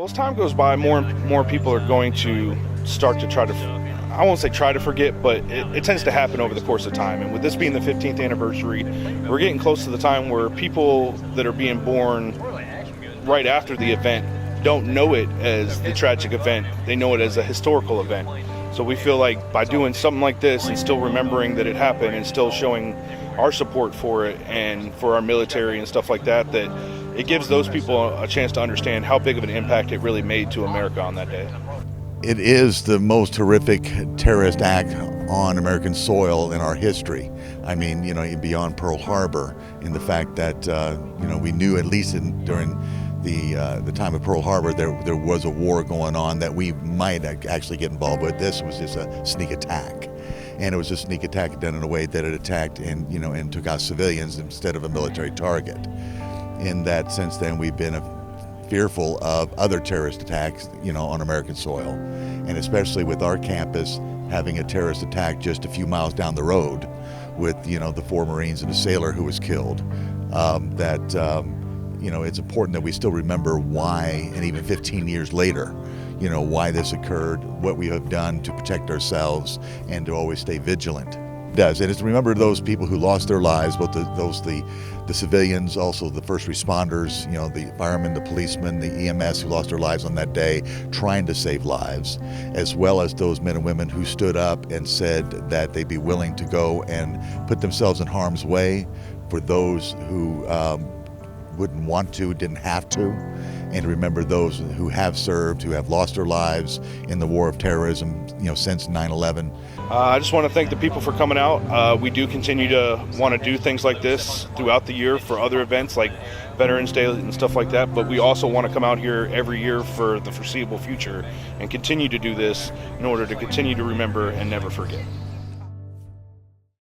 Well, as time goes by, more and more people are going to start to try to, I won't say try to forget, but it tends to happen over the course of time. And with this being the 15th anniversary, we're getting close to the time where people that are being born right after the event don't know it as the tragic event. They know it as a historical event. So we feel like by doing something like this and still remembering that it happened and still showing our support for it and for our military and stuff like that, that it gives those people a chance to understand how big of an impact it really made to America on that day. It is the most horrific terrorist act on American soil in our history. I mean, beyond Pearl Harbor, in the fact that, we knew at least during the time of Pearl Harbor, there was a war going on that we might actually get involved with. This was just a sneak attack. And it was a sneak attack done in a way that it attacked and took out civilians instead of a military target. In that sense, then we've been fearful of other terrorist attacks, on American soil, and especially with our campus having a terrorist attack just a few miles down the road with, the 4 Marines and a sailor who was killed. It's important that we still remember why, and even 15 years later, why this occurred, what we have done to protect ourselves, and to always stay vigilant. It does, and it's to remember those people who lost their lives, both the civilians, also the first responders, the firemen, the policemen, the EMS who lost their lives on that day trying to save lives, as well as those men and women who stood up and said that they'd be willing to go and put themselves in harm's way for those who wouldn't want to, didn't have to, and to remember those who have served, who have lost their lives in the war of terrorism, since 9/11. I just want to thank the people for coming out. We do continue to want to do things like this throughout the year for other events like Veterans Day and stuff like that, but we also want to come out here every year for the foreseeable future and continue to do this in order to continue to remember and never forget.